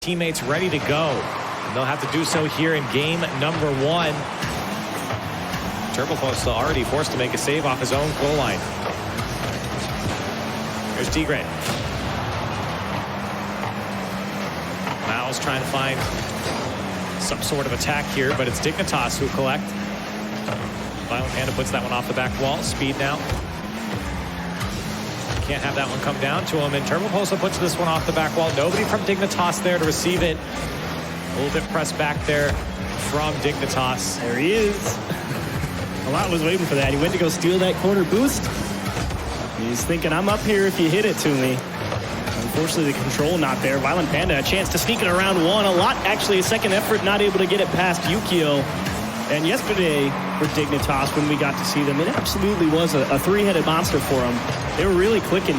Teammates ready to go. And they'll have to do so here in game number 1. Turboposa already forced to make a save off his own goal line. Here's Tigre. Mouz trying to find some sort of attack here, but it's Dignitas who collect. Violent Panda puts that one off the back wall. Speed now. Can't have that one come down to him, and Turboposa puts this one off the back wall. Nobody from Dignitas there to receive it. A little bit pressed back there from Dignitas. There he is. A lot was waiting for that. He went to go steal that corner boost. He's thinking, I'm up here if you hit it to me. Unfortunately, the control not there. Violent Panda, a chance to sneak it around one. A lot, actually, a second effort, not able to get it past Yukio. And yesterday for Dignitas, when we got to see them, it absolutely was a three-headed monster for them. They were really clicking.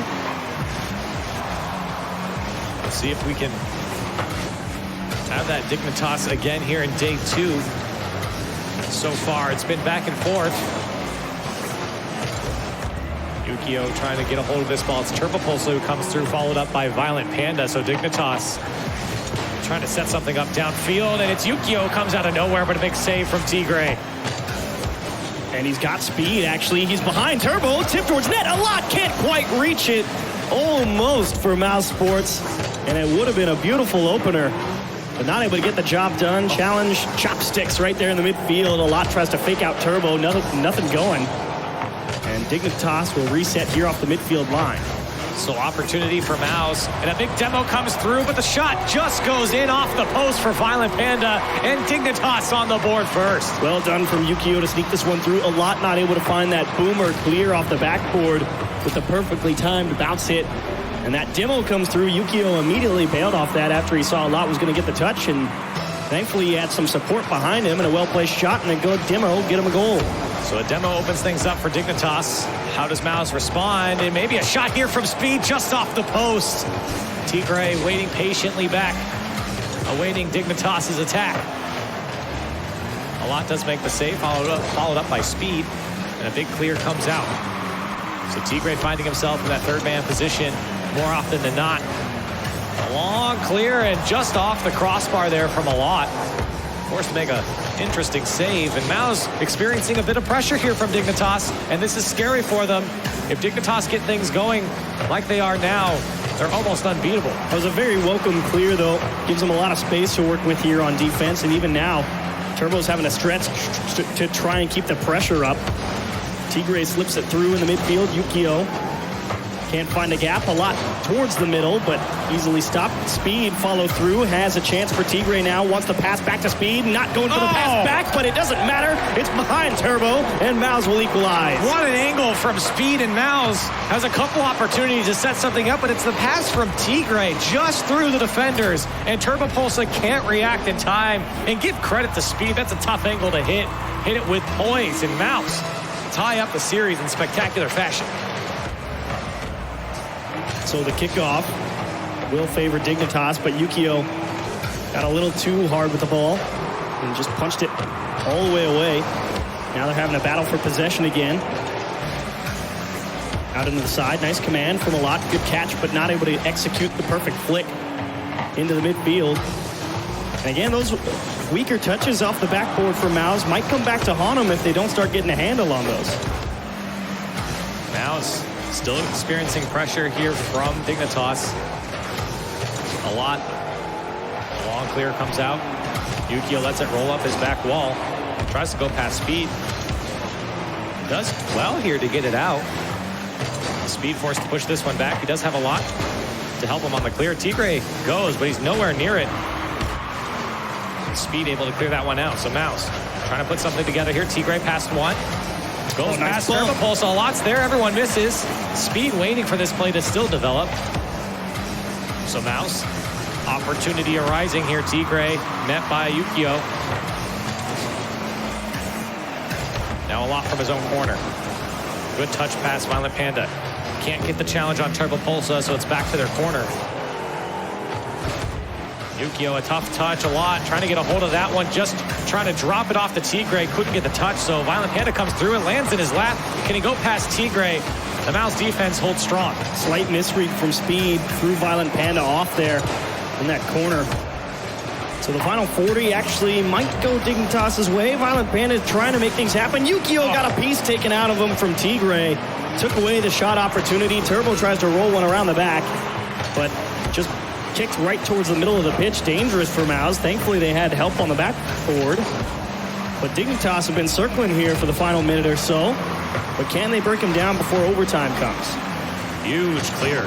Let's see if we can have that Dignitas again here in day 2. So far, it's been back and forth. Yukio trying to get a hold of this ball. It's Turboposa who comes through, followed up by Violent Panda. So Dignitas trying to set something up downfield, and it's Yukio comes out of nowhere, but a big save from Tigre. And he's got speed, actually. He's behind Turbo, tip towards net. A lot can't quite reach it. Almost for Mousesports, and it would have been a beautiful opener, but not able to get the job done. Challenge chopsticks right there in the midfield. A lot tries to fake out Turbo, nothing going. And Dignitas will reset here off the midfield line. So opportunity for Mouz, and a big demo comes through, but the shot just goes in off the post for Violent Panda, and Dignitas on the board first. Well done from Yukio to sneak this one through. A lot not able to find that boomer clear off the backboard with the perfectly timed bounce hit. And that demo comes through. Yukio immediately bailed off that after he saw a lot was going to get the touch, and thankfully he had some support behind him and a well-placed shot and a good demo get him a goal. So a demo opens things up for Dignitas. How does Mouz respond? And maybe a shot here from Speed just off the post. Tigre waiting patiently back, awaiting Dignitas's attack. A lot does make the save, followed up by Speed, and a big clear comes out. So Tigre finding himself in that third man position more often than not. A long clear and just off the crossbar there from a lot. Forced to make an interesting save, and Mouz experiencing a bit of pressure here from Dignitas, and this is scary for them. If Dignitas get things going like they are now, they're almost unbeatable. It was a very welcome clear, though. Gives them a lot of space to work with here on defense, and even now, Turbo's having to stretch to try and keep the pressure up. Tigre slips it through in the midfield. Yukio can't find a gap. A lot towards the middle, but easily stopped. Speed follow through, has a chance for Tigre now. Wants to pass back to Speed. Not going for the pass back, but it doesn't matter. It's behind Turbo, and Mouz will equalize. What an angle from Speed, and Mouz has a couple opportunities to set something up, but it's the pass from Tigre just through the defenders, and Turboposa can't react in time. And give credit to Speed. That's a tough angle to hit. Hit it with poise, and Mouz tie up the series in spectacular fashion. So the kickoff will favor Dignitas, but Yukio got a little too hard with the ball and just punched it all the way away. Now they're having a battle for possession again. Out into the side, nice command from a lot. Good catch, but not able to execute the perfect flick into the midfield. And again, those weaker touches off the backboard for Mouz might come back to haunt them if they don't start getting a handle on those. Mouz still experiencing pressure here from Dignitas. A lot. A long clear comes out. Yukio lets it roll up his back wall. Tries to go past Speed. Does well here to get it out. Speed forced to push this one back. He does have a lot to help him on the clear. Tigre goes, but he's nowhere near it. Speed able to clear that one out. So Mouz trying to put something together here. Tigre past one. Goes past Turboposa. A lot's there. Everyone misses. Speed waiting for this play to still develop. So Mouz, opportunity arising here. Tigre met by Yukio. Now a lot from his own corner. Good touch pass, Violent Panda. Can't get the challenge on Turboposa, so it's back to their corner. Yukio, a tough touch, a lot, trying to get a hold of that one, just trying to drop it off to Tigre, couldn't get the touch, so Violent Panda comes through and lands in his lap. Can he go past Tigre? The Mouz defense holds strong. Slight misread from Speed, threw Violent Panda off there in that corner. So the final 40 actually might go Dignitas' way. Violent Panda is trying to make things happen. Yukio got a piece taken out of him from Tigre. Took away the shot opportunity. Turbo tries to roll one around the back, but just kicked right towards the middle of the pitch. Dangerous for Mouz. Thankfully, they had help on the backboard. But Dignitas have been circling here for the final minute or so. But can they break him down before overtime comes? Huge clear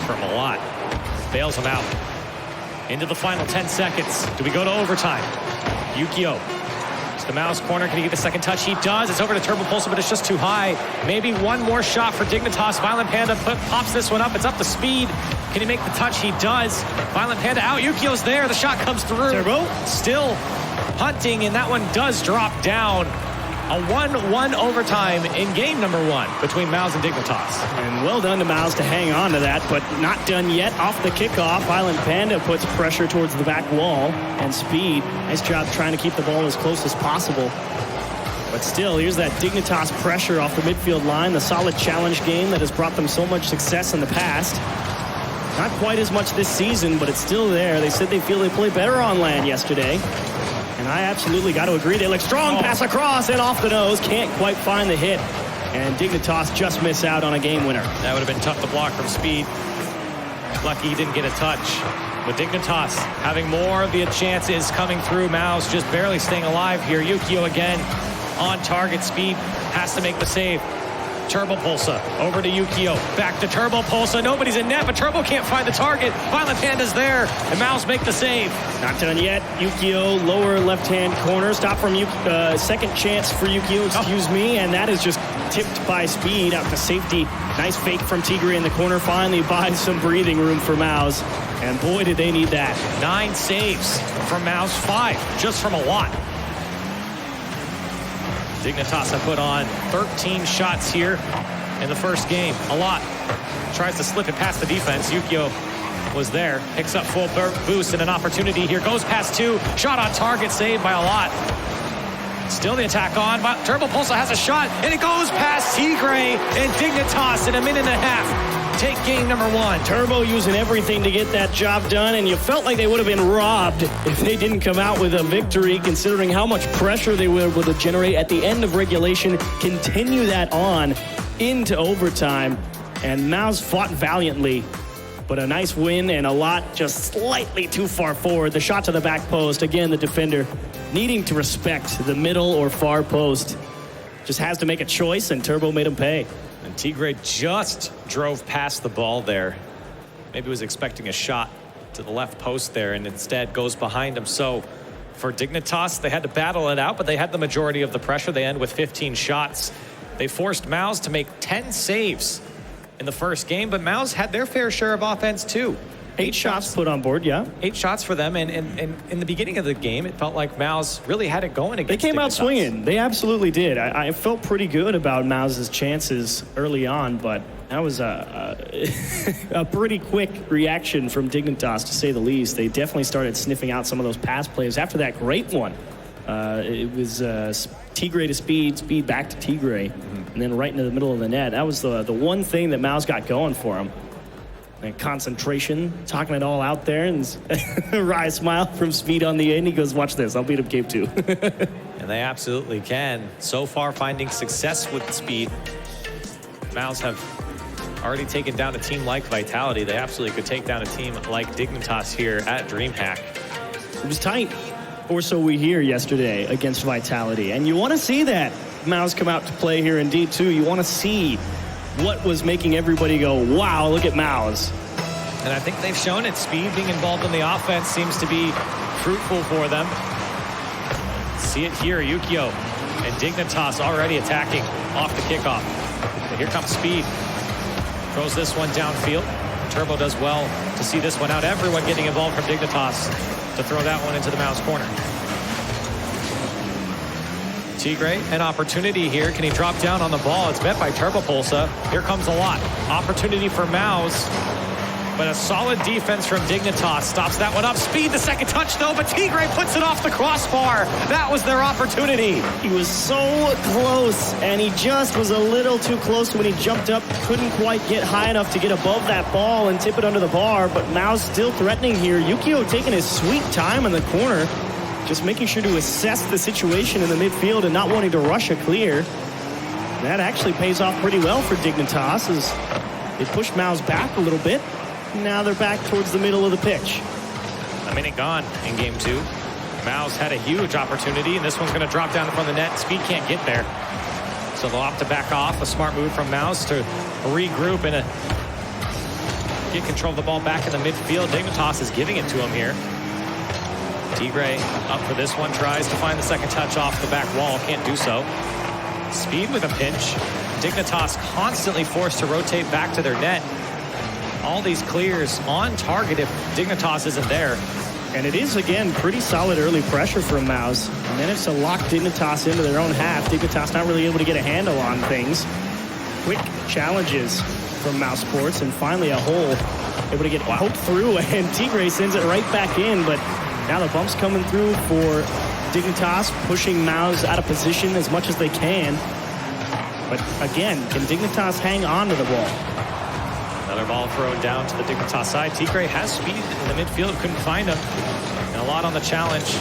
from a lot. Bails him out. Into the final 10 seconds. Do we go to overtime? Yukio. It's the Mouz corner. Can he get a second touch? He does. It's over to Turbo Pulsar, but it's just too high. Maybe one more shot for Dignitas. Violent Panda pops this one up. It's up to speed. Can he make the touch? He does. Violent Panda out. Yukio's there. The shot comes through. Turbo still hunting, and that one does drop down. A 1-1 overtime in game number 1 between Mouz and Dignitas. And well done to Mouz to hang on to that, but not done yet. Off the kickoff, Violent Panda puts pressure towards the back wall, and Speed, nice job trying to keep the ball as close as possible. But still, here's that Dignitas pressure off the midfield line, the solid challenge game that has brought them so much success in the past. Not quite as much this season, but it's still there. They said they feel they play better on land yesterday. And I absolutely got to agree. They look strong. Pass across and off the nose. Can't quite find the hit. And Dignitas just miss out on a game winner. That would have been tough to block from Speed. Lucky he didn't get a touch. But Dignitas having more of the chances coming through. Mouz just barely staying alive here. Yukio again on target. Speed has to make the save. Turbo Pulsar over to Yukio. Back to Turbo Pulsar. Nobody's in net, but Turbo can't find the target. Violent Panda's there, and Mouz make the save. Not done yet. Yukio, lower left-hand corner. Stop from second chance for Yukio, excuse me, and that is just tipped by Speed out to safety. Nice fake from Tigre in the corner. Finally buys some breathing room for Mouz, and boy, did they need that. 9 saves from Mouz, 5 just from a lot. Dignitas have put on 13 shots here in the first game. A lot. Tries to slip it past the defense. Yukio was there. Picks up full boost and an opportunity here. Goes past 2. Shot on target. Saved by a lot. Still the attack on. Turbo Pulsar has a shot. And it goes past Tigre and Dignitas in a minute and a half. Take game number 1. Turbo using everything to get that job done, and you felt like they would have been robbed if they didn't come out with a victory, considering how much pressure they were able to generate at the end of regulation, continue that on into overtime. And Mouz fought valiantly, but a nice win and a lot just slightly too far forward. The shot to the back post, again, the defender needing to respect the middle or far post. Just has to make a choice, and Turbo made him pay. And Tigre just drove past the ball there. Maybe was expecting a shot to the left post there, and instead goes behind him. So for Dignitas, they had to battle it out, but they had the majority of the pressure. They end with 15 shots. They forced Mouz to make 10 saves in the first game, but Mouz had their fair share of offense too. 8 shots put on board, yeah. 8 shots for them, and in the beginning of the game, it felt like Mouz really had it going against They came out Dignitas. swinging. They absolutely did. I felt pretty good about Mouz's chances early on, but that was a pretty quick reaction from Dignitas, to say the least. They definitely started sniffing out some of those pass plays. After that great one, it was Tigre to Speed, Speed back to Tigre, and then right into the middle of the net. That was the one thing that Mouz got going for him. And concentration, talking it all out there, and a wry smile from Speed on the end. He goes, watch this, I'll beat him game 2. And they absolutely can. So far, finding success with Speed. Mouz have already taken down a team like Vitality. They absolutely could take down a team like Dignitas here at DreamHack. It was tight, or so we hear, yesterday against Vitality. And you want to see that. Mouz come out to play here in D2. You want to see what was making everybody go, wow, look at Mouz. And I think they've shown it. Speed being involved in the offense seems to be fruitful for them. See it here, Yukio and Dignitas already attacking off the kickoff. But here comes Speed. Throws this one downfield. Turbo does well to see this one out. Everyone getting involved from Dignitas to throw that one into the Mouz corner. Tigre, an opportunity here. Can he drop down on the ball? It's met by Turbo Pulsar. Here comes a lot. Opportunity for Mouz. But a solid defense from Dignitas stops that one up. Speed, the second touch though, but Tigre puts it off the crossbar. That was their opportunity. He was so close, and he just was a little too close when he jumped up. Couldn't quite get high enough to get above that ball and tip it under the bar, but Mouz still threatening here. Yukio taking his sweet time in the corner, just making sure to assess the situation in the midfield and not wanting to rush a clear. That actually pays off pretty well for Dignitas as they push Mouz back a little bit. Now they're back towards the middle of the pitch. A minute gone in game 2. Mouz had a huge opportunity, and this one's going to drop down in front of the net. Speed can't get there. So they'll have to back off. A smart move from Mouz to regroup and get control of the ball back in the midfield. Dignitas is giving it to him here. Tigre up for this one, tries to find the second touch off the back wall. Can't do so. Speed with a pinch. Dignitas constantly forced to rotate back to their net. All these clears on target if Dignitas isn't there. And it is, again, pretty solid early pressure from Mouz. And then it's to lock Dignitas into their own half. Dignitas not really able to get a handle on things. Quick challenges from Mousesports, and finally a hole able to get poked through, and Tigre sends it right back in. But now the bump's coming through for Dignitas, pushing Mouz out of position as much as they can. But again, can Dignitas hang on to the ball? Another ball thrown down to the Dignitas side. Tigre has speed in the midfield, couldn't find him. And a lot on the challenge.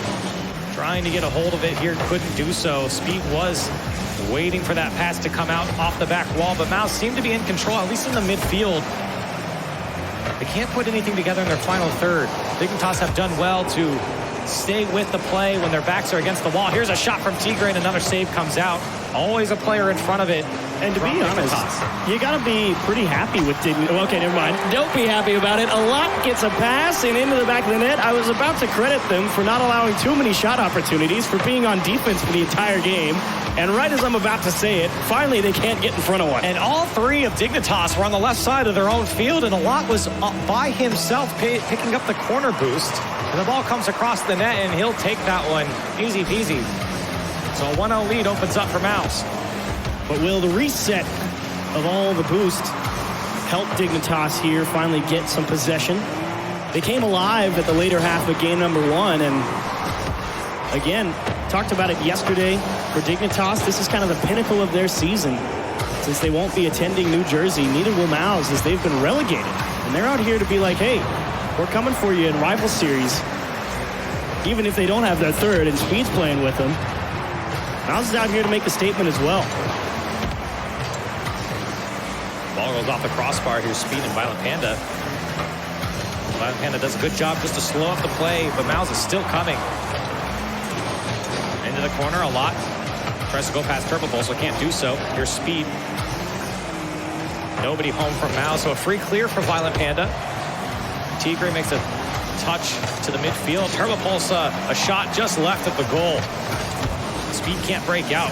Trying to get a hold of it here, couldn't do so. Speed was waiting for that pass to come out off the back wall, but Mouz seemed to be in control, at least in the midfield. They can't put anything together in their final third. Dignitas have done well to stay with the play when their backs are against the wall. Here's a shot from Tigre, and another save comes out. Always a player in front of it. And to be honest, you got to be pretty happy with Dignitas. Okay, never mind. Don't be happy about it. A lot gets a pass and into the back of the net. I was about to credit them for not allowing too many shot opportunities, for being on defense for the entire game. And right as I'm about to say it, finally they can't get in front of one. And all three of Dignitas were on the left side of their own field, and a lot was by himself picking up the corner boost. And the ball comes across the net, and he'll take that one easy peasy. So a 1-0 lead opens up for Mouz. But will the reset of all the boost help Dignitas here finally get some possession? They came alive at the later half of game number 1, and again, talked about it yesterday. For Dignitas, this is kind of the pinnacle of their season. Since they won't be attending New Jersey, neither will Mouz, as they've been relegated. And they're out here to be like, hey, we're coming for you in rival series. Even if they don't have their third and Speed's playing with them, Mouz is out here to make a statement as well. Ball goes off the crossbar. Here's Speed and Violent Panda. Violent Panda does a good job just to slow up the play, but Mouz is still coming. Into the corner a lot. Tries to go past Turbo Bull, so can't do so. Here's Speed. Nobody home from Mouz, so a free clear for Violent Panda. Tigre makes a touch to the midfield. Turbo Pulse, a shot just left at the goal. Speed can't break out.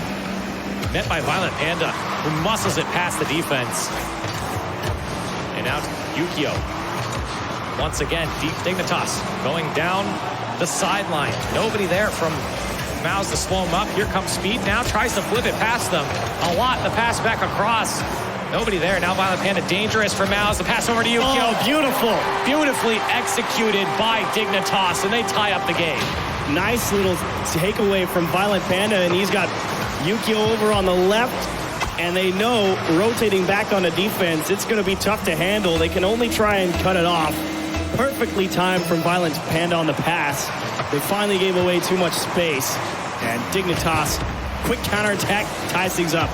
Met by Violent Panda, who muscles it past the defense. And now Yukio. Once again, Dignitas going down the sideline. Nobody there from Mouz to slow him up. Here comes Speed now, tries to flip it past them. A lot, the pass back across. Nobody there. Now Violent Panda dangerous for Mouz. The pass over to Yukio. Oh, beautiful. Beautifully executed by Dignitas, and they tie up the game. Nice little takeaway from Violent Panda, and he's got Yukio over on the left, and they know rotating back on the defense, it's going to be tough to handle. They can only try and cut it off. Perfectly timed from Violent Panda on the pass. They finally gave away too much space, and Dignitas, quick counterattack, ties things up.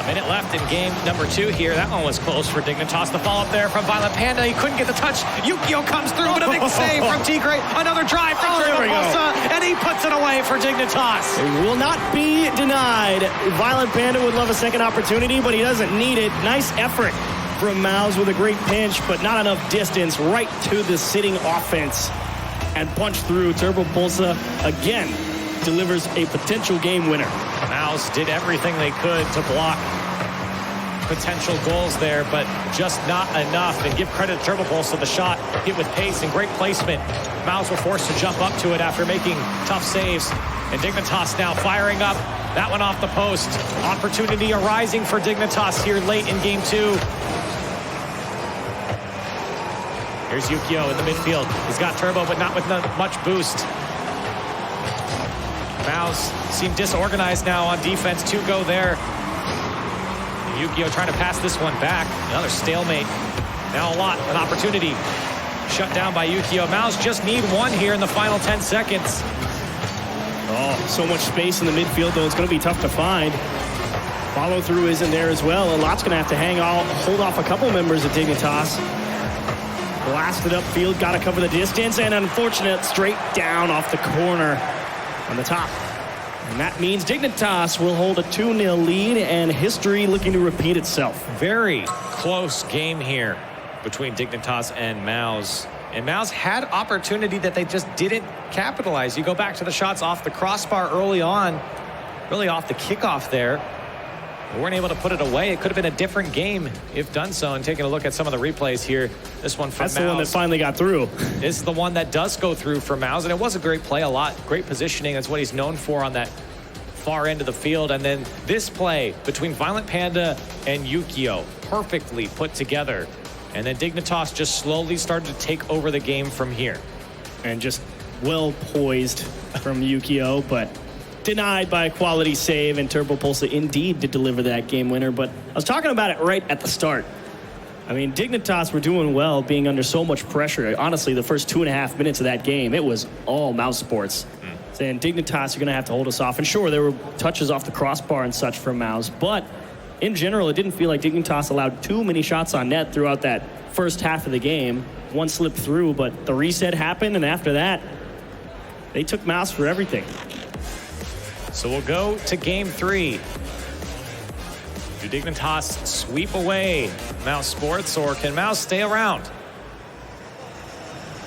A minute left in game number 2 here. That one was close for Dignitas. The follow-up there from Violent Panda. He couldn't get the touch. Yukio comes through, but a big save from Tigre. Another drive from Turboposa, and he puts it away for Dignitas. It will not be denied. Violent Panda would love a second opportunity, but he doesn't need it. Nice effort from Mouz with a great pinch, but not enough distance right to the sitting offense. And punch through. Turboposa again delivers a potential game winner. Mouz did everything they could to block potential goals there, but just not enough. And give credit to Turboposa, the shot hit with pace and great placement. Mouz were forced to jump up to it after making tough saves. And Dignitas now firing up. That one off the post. Opportunity arising for Dignitas here late in game 2. Here's Yukio in the midfield. He's got turbo, but not with much boost. Mouz seem disorganized now on defense. 2 go there. Yukio trying to pass this one back. Another stalemate. Now an opportunity. Shut down by Yukio. Mouz just need 1 here in the final 10 seconds. Oh, so much space in the midfield, though. It's going to be tough to find. Follow through isn't there as well. A lot's going to have to hold off a couple members of Dignitas. Blasted upfield, got to cover the distance, and unfortunate straight down off the corner on the top. And that means Dignitas will hold a 2-0 lead, and history looking to repeat itself. Very close game here between Dignitas and Mouz. And Mouz had opportunity that they just didn't capitalize. You go back to the shots off the crossbar early on, really off the kickoff there. They weren't able to put it away. It could have been a different game if done so. And taking a look at some of the replays here, this one from Mouz. That's the one that finally got through. This is the one that does go through for Mouz, and it was a great play, great positioning. That's what he's known for on that far end of the field. And then this play between Violent Panda and Yukio, perfectly put together. And then Dignitas just slowly started to take over the game from here. And just well poised from Yukio, but denied by a quality save, and Turbo Pulsa indeed did deliver that game winner. But I was talking about it right at the start. I mean, Dignitas were doing well being under so much pressure. Honestly, the first 2.5 minutes of that game, it was all Mousesports. Saying Dignitas are going to have to hold us off. And sure, there were touches off the crossbar and such from Mouz, but in general, it didn't feel like Dignitas allowed too many shots on net throughout that first half of the game. One slipped through, but the reset happened, and after that, they took Mouz for everything. So we'll go to game 3. Do Dignitas sweep away Mousesports, or can Mouz stay around?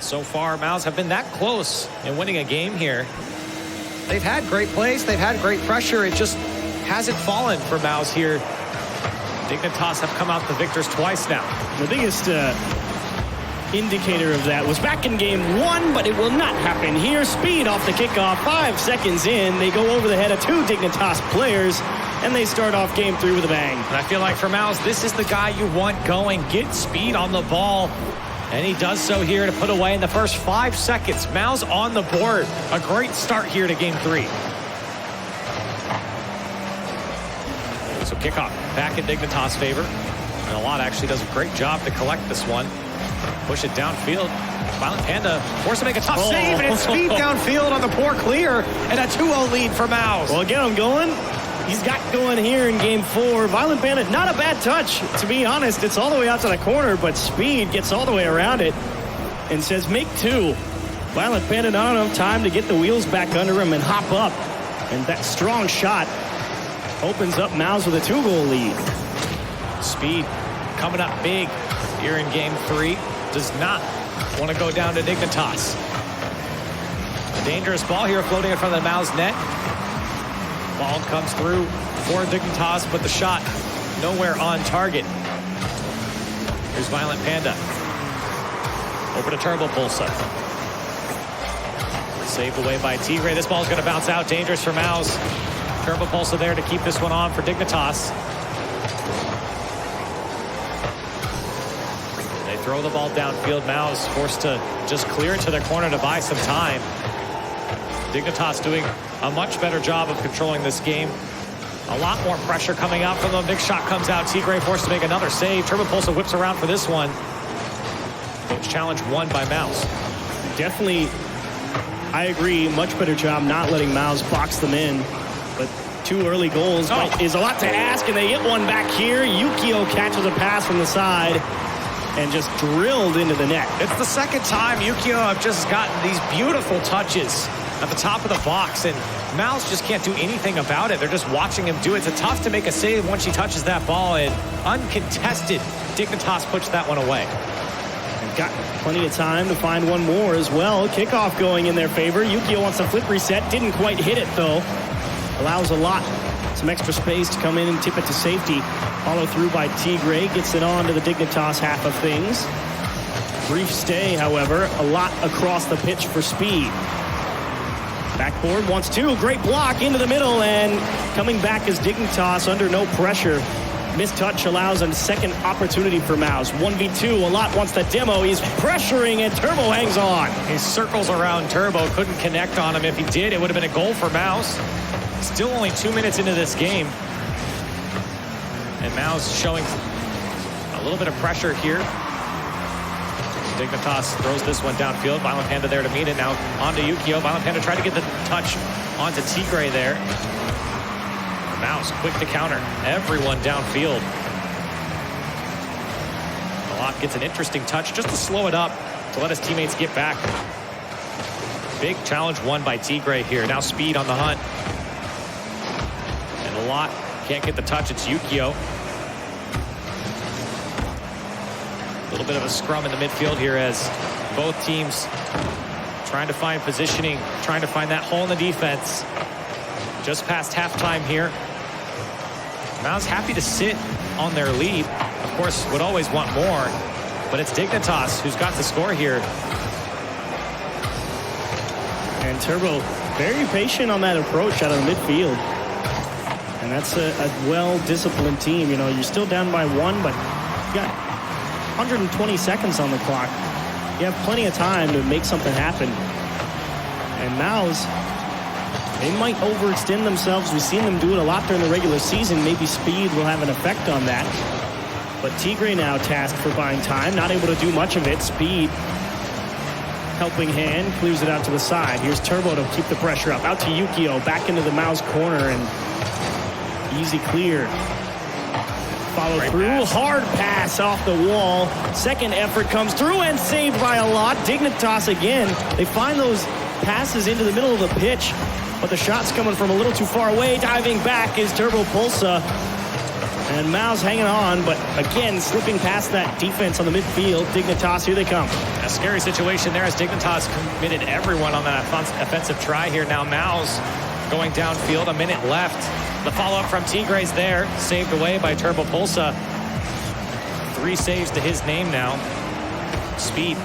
So far, Mouz have been that close in winning a game here. They've had great plays, they've had great pressure. It just hasn't fallen for Mouz here. Dignitas have come out the victors twice now. The biggest indicator of that was back in game 1, but it will not happen here. Speed off the kickoff, 5 seconds in. They go over the head of 2 Dignitas players, and they start off game 3 with a bang. And I feel like for Mouz, this is the guy you want going. Get speed on the ball. And he does so here to put away in the first 5 seconds. Mouz on the board. A great start here to game 3. So kickoff back in Dignitas' favor. And Alot actually does a great job to collect this one. Push it downfield. Violent Panda forced to make a tough save, and it's speed downfield on the poor clear, and a 2-0 lead for Mouz. Well, get him going. He's got going here in game 4. Violent Panda, not a bad touch. To be honest, it's all the way out to the corner, but Speed gets all the way around it and says, make 2. Violent Panda not enough time to get the wheels back under him and hop up. And that strong shot opens up Mouz with a 2-goal lead. Speed coming up big here in game 3. Does not want to go down to Dignitas. A dangerous ball here floating in front of the Mouz net. Ball comes through for Dignitas, but the shot nowhere on target. Here's Violent Panda. Over to Turbo Pulsa. Saved away by Tigre. This ball's going to bounce out. Dangerous for Mouz. Turbo Pulsa there to keep this one on for Dignitas. They throw the ball downfield. Mouz forced to just clear it to their corner to buy some time. Dignitas doing a much better job of controlling this game. A lot more pressure coming out from them. Big shot comes out. Tigre forced to make another save. Turbo Pulsa whips around for this one. Coach challenge won by Mouz. Definitely, I agree, much better job not letting Mouz box them in. But 2 early goals is a lot to ask, and they get one back here. Yukio catches a pass from the side and just drilled into the net. It's the second time Yukio have just gotten these beautiful touches at the top of the box, and Mouz just can't do anything about it. They're just watching him do it. It's tough to make a save once he touches that ball, and uncontested, Dignitas puts that one away. They've got plenty of time to find one more as well. Kickoff going in their favor. Yukio wants a flip reset. Didn't quite hit it, though. Allows Alot some extra space to come in and tip it to safety. Follow through by Tigre. Gets it on to the Dignitas half of things. Brief stay, however. Alot across the pitch for Speed. Backboard wants 2. Great block into the middle, and coming back is Dignitas under no pressure. missed touch allows a second opportunity for Mouz. 1v2, a lot wants the demo. He's pressuring, and Turbo hangs on. He circles around Turbo, couldn't connect on him. If he did, it would have been a goal for Mouz. Still only 2 minutes into this game. And Mouz showing a little bit of pressure here. Dignitas throws this one downfield. Violent Panda there to meet it. Now onto Yukio. Violent Panda tried to get the touch onto Tigre there. Mouz quick to counter. Everyone downfield. Malak gets an interesting touch just to slow it up, to let his teammates get back. Big challenge won by Tigre here. Now Speed on the hunt. And a lot can't get the touch. It's Yukio. A little bit of a scrum in the midfield here as both teams trying to find positioning, trying to find that hole in the defense. Just past halftime here. Mouz happy to sit on their lead. Of course, would always want more, but it's Dignitas who's got the score here. And Turbo very patient on that approach out of the midfield. And that's a well-disciplined team. You know, you're still down by one, but you got 120 seconds on the clock. You have plenty of time to make something happen. And Mouz, they might overextend themselves. We've seen them do it a lot during the regular season. Maybe Speed will have an effect on that. But Tigre now tasked for buying time, not able to do much of it. Speed, helping hand, clears it out to the side. Here's Turbo to keep the pressure up. Out to Yukio, back into the Mouz corner, and easy clear. Follow through, hard pass off the wall. Second effort comes through and saved by a lot. Dignitas again. They find those passes into the middle of the pitch, but the shot's coming from a little too far away. Diving back is Turbo Pulsa. And Mouz hanging on, but again, slipping past that defense on the midfield. Dignitas, here they come. A scary situation there as Dignitas committed everyone on that offensive try here. Now Mouz going downfield, a minute left. The follow-up from Tigre's there, saved away by Turbo Pulsa. 3 saves to his name now. Speed,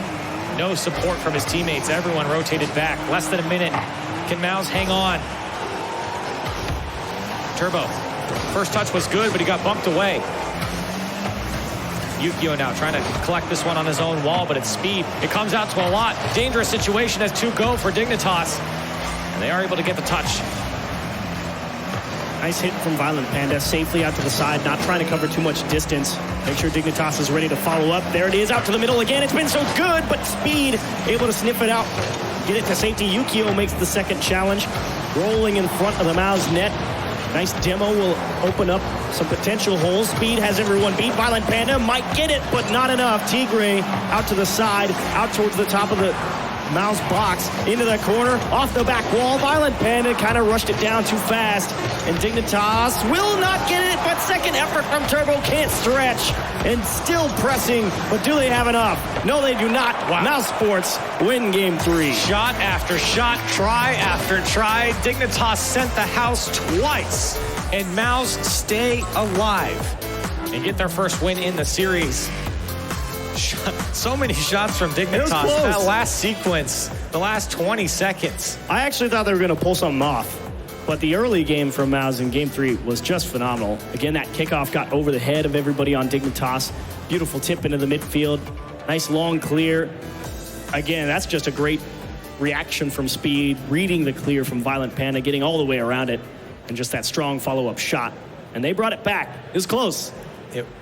no support from his teammates. Everyone rotated back. Less than a minute. Can Mouz hang on? Turbo, first touch was good, but he got bumped away. Yukio now trying to collect this one on his own wall, but it's Speed. It comes out to a lot. Dangerous situation as 2 go for Dignitas. And they are able to get the touch. Nice hit from Violent Panda, safely out to the side, not trying to cover too much distance. Make sure Dignitas is ready to follow up. There it is, out to the middle again. It's been so good, but Speed able to sniff it out. Get it to safety. Yukio makes the second challenge. Rolling in front of the Mouz net. Nice demo will open up some potential holes. Speed has everyone beat. Violent Panda might get it, but not enough. Tigre out to the side, out towards the top of the Mouz box, into the corner, off the back wall. Violent Panda kind of rushed it down too fast, and Dignitas will not get it, but second effort from Turbo can't stretch, and still pressing, but do they have enough? No, they do not. Wow. Mousesports win game 3. Shot after shot, try after try. Dignitas sent the house twice, and Mouz stay alive and get their first win in the series. So many shots from Dignitas. That last sequence, the last 20 seconds. I actually thought they were going to pull something off, but the early game from Mouz in game 3 was just phenomenal. Again, that kickoff got over the head of everybody on Dignitas. Beautiful tip into the midfield. Nice long clear. Again, that's just a great reaction from Speed, reading the clear from Violent Panda, getting all the way around it, and just that strong follow-up shot. And they brought it back. It was close.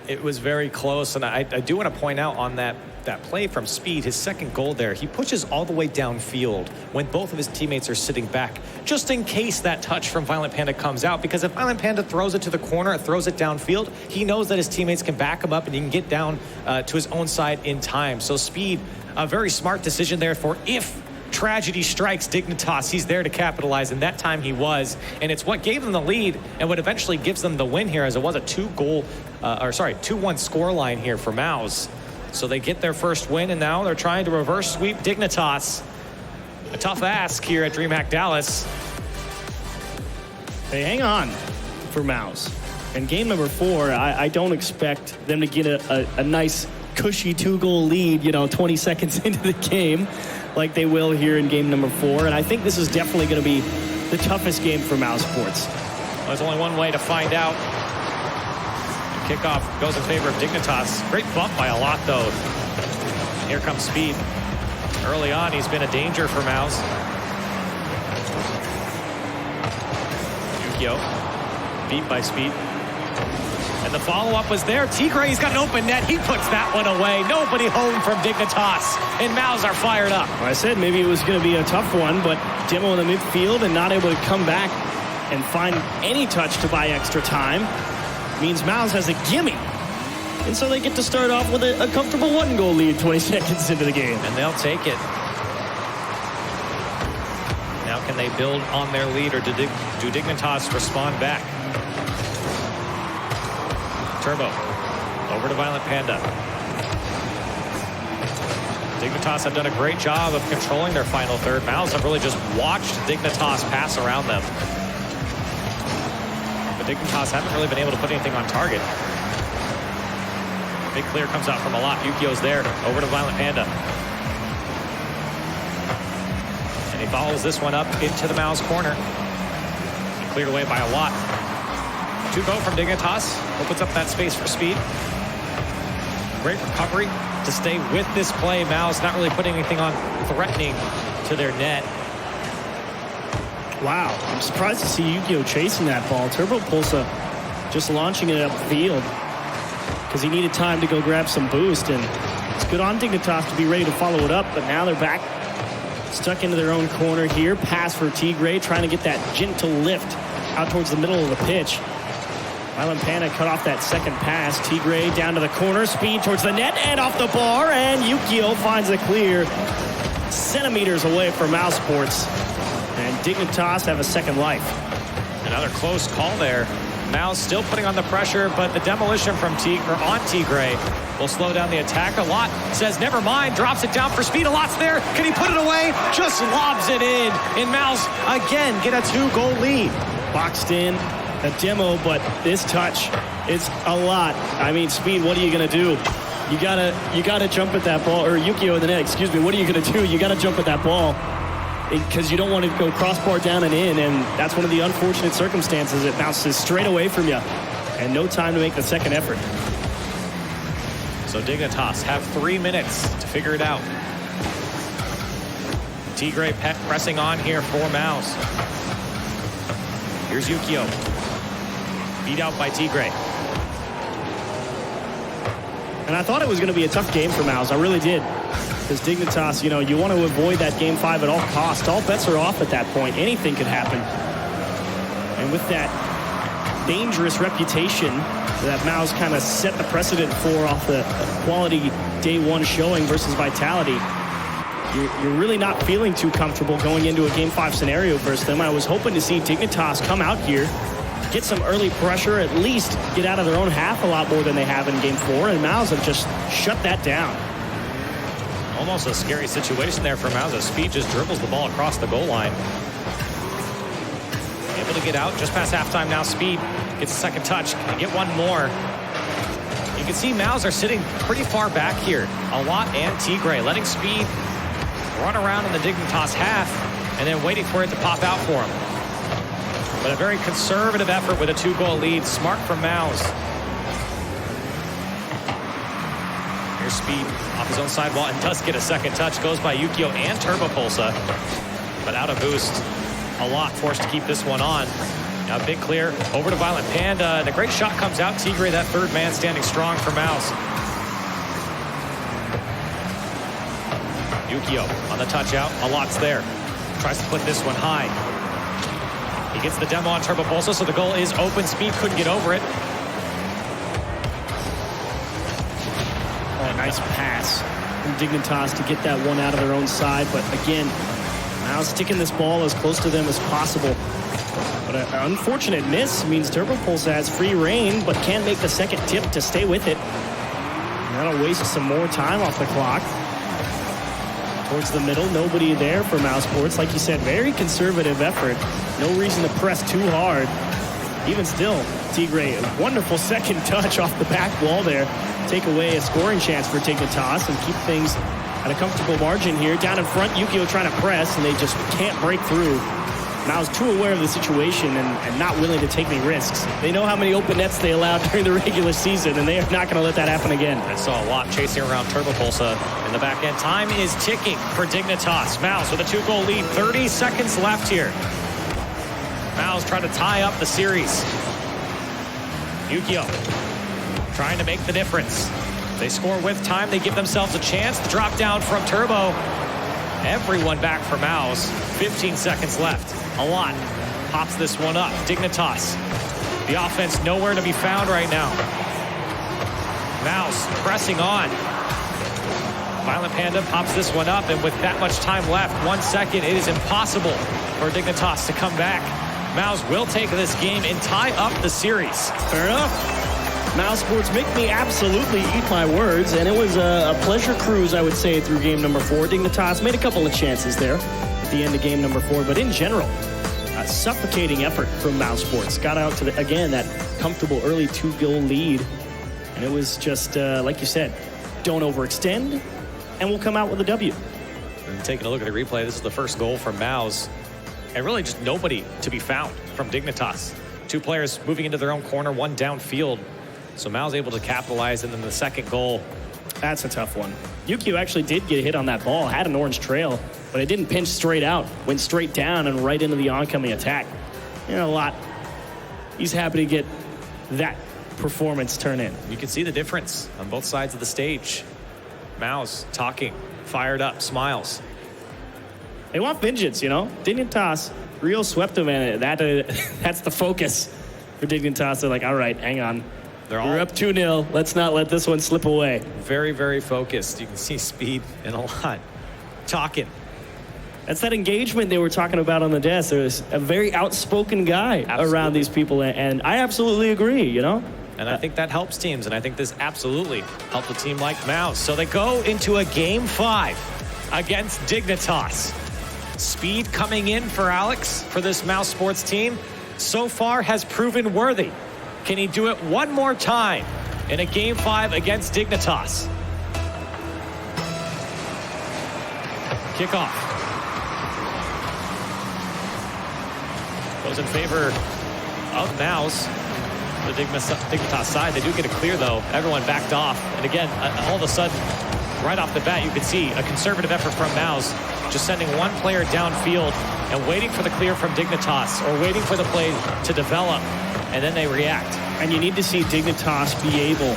It was very close, and I do want to point out on that play from Speed, his second goal there, he pushes all the way downfield when both of his teammates are sitting back, just in case that touch from Violent Panda comes out, because if Violent Panda throws it to the corner, throws it downfield, he knows that his teammates can back him up and he can get down to his own side in time. So Speed, a very smart decision there for if tragedy strikes Dignitas, he's there to capitalize, and that time he was, and it's what gave them the lead and what eventually gives them the win here, as it was a 2-1 scoreline here for Mouz. So they get their first win, and now they're trying to reverse sweep Dignitas. A tough ask here at DreamHack Dallas. They hang on for Mouz. In game number 4, I don't expect them to get a nice cushy 2-goal lead, 20 seconds into the game, like they will here in game number 4. And I think this is definitely going to be the toughest game for Mousesports. Well, there's only one way to find out. Kickoff goes in favor of Dignitas. Great bump by a lot, though. Here comes Speed. Early on, he's been a danger for Mouz. Yukio, beat by Speed. And the follow-up was there. Tigre's got an open net. He puts that one away. Nobody home from Dignitas. And Mouz are fired up. Well, I said maybe it was going to be a tough one, but Demo in the midfield and not able to come back and find any touch to buy extra time means Mouz has a gimme. And so they get to start off with a comfortable 1-goal lead 20 seconds into the game. And they'll take it. Now can they build on their lead, or do Dignitas respond back? Turbo over to Violent Panda. Dignitas have done a great job of controlling their final third. Mouz have really just watched Dignitas pass around them. But Dignitas haven't really been able to put anything on target. Big clear comes out from a lot. Yukio's there. Over to Violent Panda. And he follows this one up into the Mouz corner. He cleared away by a lot. 2-go from Dignitas. Opens up that space for Speed. Great recovery to stay with this play. Mouz not really putting anything on threatening to their net. Wow, I'm surprised to see Yukio chasing that ball. Turbo Pulsa just launching it upfield because he needed time to go grab some boost, and it's good on Dignitas to be ready to follow it up, but now they're back stuck into their own corner here. Pass for Tigre, trying to get that gentle lift out towards the middle of the pitch. Violent Panda cut off that second pass. Tigre down to the corner, Speed towards the net and off the bar, and Yukio finds a clear centimeters away from Mousesports. And Dignitas have a second life. Another close call there. Mouz still putting on the pressure, but the demolition from Tigre will slow down the attack. A lot says never mind, drops it down for Speed. A lot's there. Can he put it away? Just lobs it in. And Mouz again get a 2-goal lead. Boxed in, a demo, but this touch, it's a lot. I mean, Speed, what are you gonna do? You gotta jump at that ball, or Yukio in the net, excuse me. What are you gonna do? You gotta jump at that ball, because you don't want to go crossbar down and in, and that's one of the unfortunate circumstances. It bounces straight away from you, and no time to make the second effort. So Dignitas have 3 minutes to figure it out. Tigre pressing on here for Mouz. Here's Yukio. Beat out by Tigre. And I thought it was going to be a tough game for Mouz. I really did. Because Dignitas, you know, you want to avoid that game 5 at all costs. All bets are off at that point. Anything could happen. And with that dangerous reputation that Mouz kind of set the precedent for off the quality day 1 showing versus Vitality, you're really not feeling too comfortable going into a game 5 scenario versus them. I was hoping to see Dignitas come out here, get some early pressure, at least get out of their own half a lot more than they have in game 4, and Mouz have just shut that down. Almost a scary situation there for Mouz as Speed just dribbles the ball across the goal line. Able to get out just past halftime now. Speed gets a second touch. Can get one more. You can see Mouz are sitting pretty far back here. A lot and Tigre letting Speed run around in the Dignitas half and then waiting for it to pop out for him. But a very conservative effort with a 2-goal lead. Smart from Mouz. Here's Speed off his own sidewall and does get a second touch. Goes by Yukio and Turbo Pulsa, but out of boost. A lot forced to keep this one on. Now big clear over to Violent Panda, and a great shot comes out. Tigre, that third man, standing strong for Mouz. Yukio on the touch out. A lot's there. Tries to put this one high. He gets the demo on Turbo Pulsa, so the goal is open. Speed couldn't get over it. Oh, nice pass from Dignitas to get that one out of their own side. But again, now sticking this ball as close to them as possible. But an unfortunate miss means Turbo Pulsa has free reign, but can make the second tip to stay with it. And that'll waste some more time off the clock. Towards the middle, nobody there for Mousesports. Like you said, very conservative effort. No reason to press too hard. Even still, Tigre, a wonderful second touch off the back wall there. Take away a scoring chance for Dignitas and keep things at a comfortable margin here. Down in front, Yukio trying to press, and they just can't break through. Mouz too aware of the situation and not willing to take any risks. They know how many open nets they allowed during the regular season, and they are not going to let that happen again. I saw a lot chasing around Turbopulsa in the back end. Time is ticking for Dignitas. Mouz with a 2-goal lead. 30 seconds left here. Mouz trying to tie up the series. Yukio trying to make the difference. They score with time. They give themselves a chance. The drop down from Turbo. Everyone back for Mouz. 15 seconds left. A lot. Pops this one up. Dignitas. The offense nowhere to be found right now. Mouz pressing on. Violent Panda pops this one up, and with that much time left, 1 second, it is impossible for Dignitas to come back. Mouz will take this game and tie up the series. Fair enough. Mousesports make me absolutely eat my words, and it was a pleasure cruise, I would say, through game number 4. Dignitas made a couple of chances there at the end of game number 4, but in general, a suffocating effort from Mousesports. Got out to, again, that comfortable early 2-goal lead, and it was just, like you said, don't overextend, and we'll come out with a W. And taking a look at the replay, this is the first goal from Mouz. And really just nobody to be found from Dignitas. 2 players moving into their own corner, 1 downfield. So Mouz able to capitalize, and then the second goal. That's a tough one. Yukio actually did get a hit on that ball, had an orange trail, but it didn't pinch straight out. Went straight down and right into the oncoming attack. You know, a lot. He's happy to get that performance turn in. You can see the difference on both sides of the stage. Mouz talking, fired up, smiles. They want vengeance, you know? Dignitas, Rio swept them, and that's the focus for Dignitas. They're like, all right, hang on. We're up 2-0. Let's not let this one slip away. Very, very focused. You can see speed and a lot. Talking. That's that engagement they were talking about on the desk. There's a very outspoken guy around these people, and I absolutely agree, you know? And I think that helps teams, and I think this absolutely helped a team like Mouz. So they go into a game 5 against Dignitas. Speed coming in for Alex for this Mousesports team so far has proven worthy. Can he do it one more time in a game 5 against Dignitas? Kickoff. Goes in favor of Mouz. The Dignitas side. They do get a clear, though. Everyone backed off. And again, all of a sudden, right off the bat, you can see a conservative effort from Mouz, just sending 1 player downfield and waiting for the clear from Dignitas, or waiting for the play to develop, and then they react. And you need to see Dignitas be able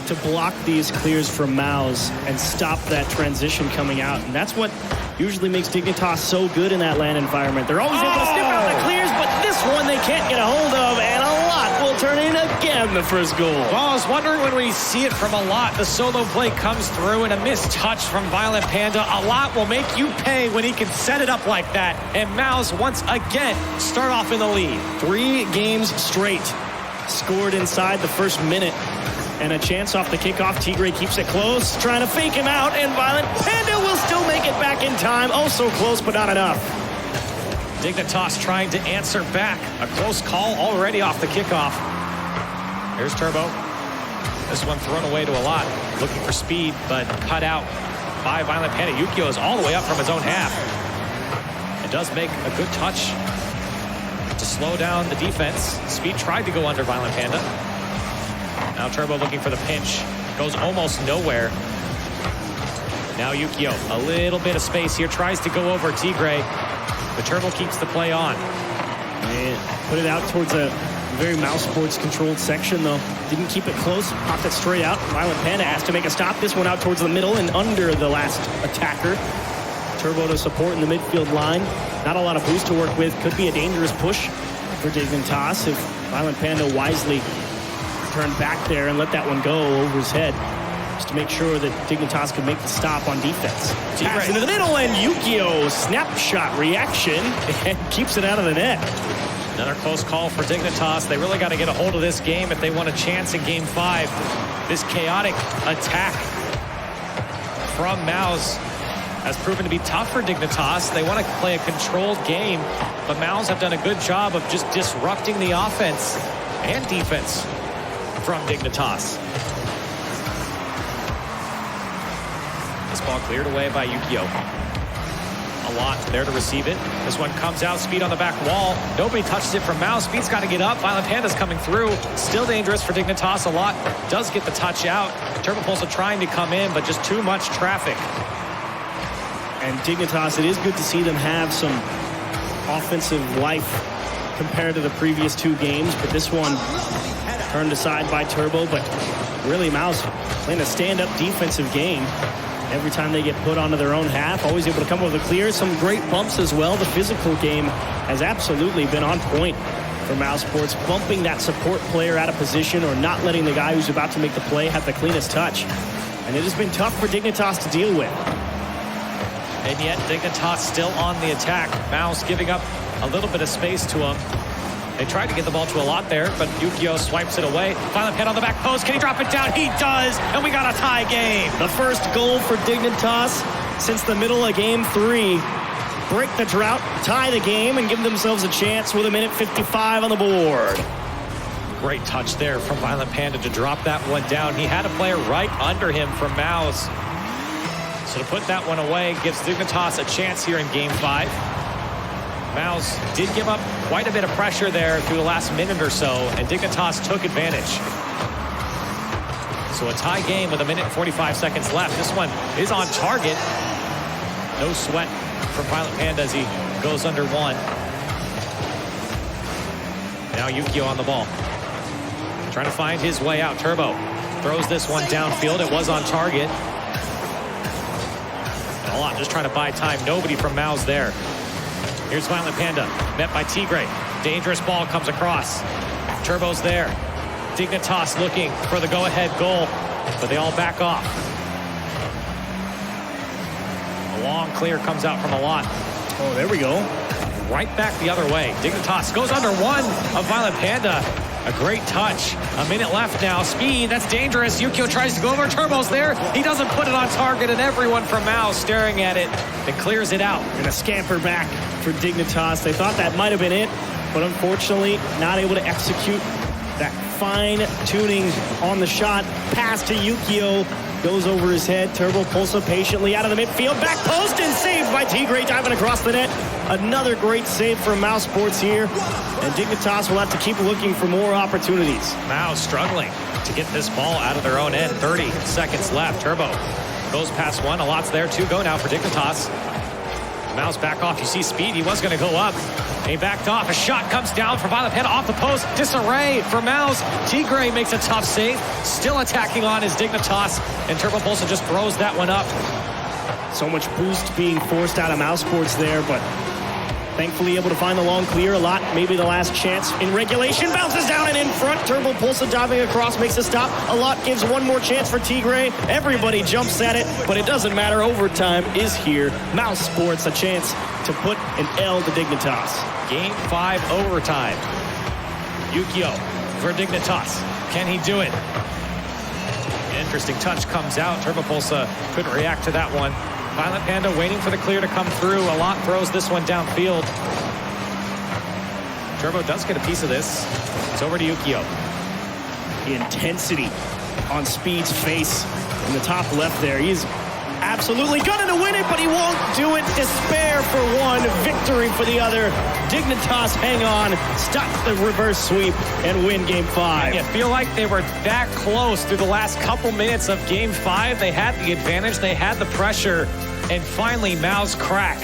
to block these clears from Mouz and stop that transition coming out. And that's what usually makes Dignitas so good in that LAN environment. They're always able to sniff out the clears, but this one they can't get a hold of, and a lot will turn in again the first goal. Well, I was wondering when we see it from a lot, the solo play comes through and a missed touch from Violent Panda. A lot will make you pay when he can set it up like that. And Mouz once again start off in the lead. 3 games straight. Scored inside the first minute. And a chance off the kickoff. Tigre keeps it close, trying to fake him out, and Violent Panda will still make it back in time. Oh, so close, but not enough. Dignitas trying to answer back. A close call already off the kickoff. Here's Turbo. This one thrown away to a lot. Looking for speed, but cut out by Violent Panda. Yukio is all the way up from his own half. It does make a good touch to slow down the defense. Speed tried to go under Violent Panda. Now Turbo looking for the pinch. Goes almost nowhere. Now Yukio, a little bit of space here. Tries to go over Tigre. But Turbo keeps the play on. And put it out towards a very Mousesports controlled section, though. Didn't keep it close. Popped it straight out. Violent Panda has to make a stop. This one out towards the middle and under the last attacker. Turbo to support in the midfield line. Not a lot of boost to work with. Could be a dangerous push for Dignitas if Violent Panda wisely turned back there and let that one go over his head, just to make sure that Dignitas could make the stop on defense. Pass into the middle, and Yukio snapshot reaction and keeps it out of the net. Another close call for Dignitas. They really got to get a hold of this game if they want a chance in game 5. This chaotic attack from Mouz has proven to be tough for Dignitas. They want to play a controlled game, but Mouz have done a good job of just disrupting the offense and defense from Dignitas. This ball cleared away by Yukio. A A lot there to receive it. This one comes out, Speed on the back wall. Nobody touches it from Mouz. Speed's got to get up. Violent Panda's coming through. Still dangerous for Dignitas. A lot does get the touch out. Turbopolsa trying to come in, but just too much traffic. And Dignitas, it is good to see them have some offensive life compared to the previous two games, but this one turned aside by Turbo. But really, Mouz playing a stand-up defensive game. Every time they get put onto their own half, always able to come up with a clear. Some great bumps as well. The physical game has absolutely been on point for Mousesports, bumping that support player out of position or not letting the guy who's about to make the play have the cleanest touch. And it has been tough for Dignitas to deal with. And yet Dignitas still on the attack. Mouz giving up a little bit of space to him. They tried to get the ball to a lot there, but Yukio swipes it away. Violent Panda on the back post. Can he drop it down? He does, and we got a tie game. The first goal for Dignitas since the middle of game 3. Break the drought, tie the game, and give themselves a chance with 1:55 on the board. Great touch there from Violent Panda to drop that one down. He had a player right under him from Mouz. So to put that one away gives Dignitas a chance here in game 5. Mouz did give up quite a bit of pressure there through the last minute or so, and Dignitas took advantage. So a tie game with 1:45 left. This one is on target. No sweat from Violent Panda as he goes under one. Now Yukio on the ball. Trying to find his way out. Turbo throws this one downfield. It was on target. And a lot just trying to buy time. Nobody from Mouz there. Here's Violent Panda, met by Tigre. Dangerous ball comes across. Turbo's there. Dignitas looking for the go-ahead goal, but they all back off. A long clear comes out from a lot. Oh, there we go. Right back the other way. Dignitas goes under one of Violent Panda. A great touch. A minute left now. Speed, that's dangerous. Yukio tries to go over. Turbo's there. He doesn't put it on target, and everyone from Mouz staring at it and clears it out. And a scamper back for Dignitas. They thought that might have been it, but unfortunately not able to execute that fine-tuning on the shot. Pass to Yukio. Goes over his head. Turbopolsa patiently out of the midfield. Back post and saved by Tigre diving across the net. Another great save from Mousesports here. And Dignitas will have to keep looking for more opportunities. Mouz struggling to get this ball out of their own end. 30 seconds left. Turbo goes past one. A lot's there. 2 go now for Dignitas. Mouz back off. You see Speed. He was going to go up. He backed off. A shot comes down for Violent Panda off the post. Disarray for Mouz. Tigre makes a tough save. Still attacking on is Dignitas. And Turbopolsa just throws that one up. So much boost being forced out of Mousesports there, but thankfully able to find the long clear. A lot, maybe the last chance in regulation. Bounces down and in front. Turbopolsa diving across makes a stop. A lot gives one more chance for Tigre. Everybody jumps at it, but it doesn't matter. Overtime is here. Mousesports a chance to put an L to Dignitas. Game 5 overtime. Yukio for Dignitas. Can he do it? Interesting touch comes out. Turbopolsa couldn't react to that one. Violent Panda waiting for the clear to come through. A lot throws this one downfield. Turbo does get a piece of this. It's over to Yukio. The intensity on Speed's face in the top left there. He's absolutely gunning to win it, but he won't do it. Despair for one, victory for the other. Dignitas hang on, stop the reverse sweep, and win game 5. You feel like they were that close through the last couple minutes of game 5. They had the advantage, they had the pressure, and finally Mouz crack.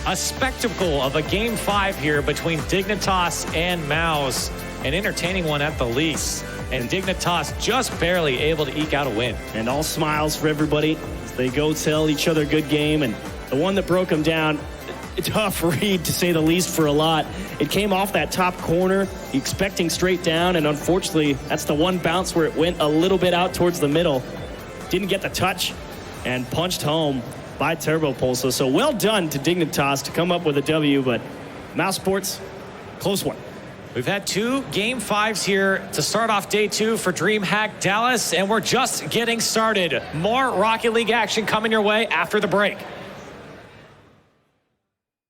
A spectacle of a game 5 here between Dignitas and Mouz. An entertaining one at the least. And Dignitas just barely able to eke out a win. And all smiles for everybody as they go tell each other good game. And the one that broke them down, a tough read to say the least for a lot. It came off that top corner, expecting straight down, and unfortunately, that's the one bounce where it went a little bit out towards the middle. Didn't get the touch and punched home by Turbopolsa. So well done to Dignitas to come up with a W, but Mousesports, close one. We've had 2 game 5s here to start off day 2 for DreamHack Dallas, and we're just getting started. More Rocket League action coming your way after the break.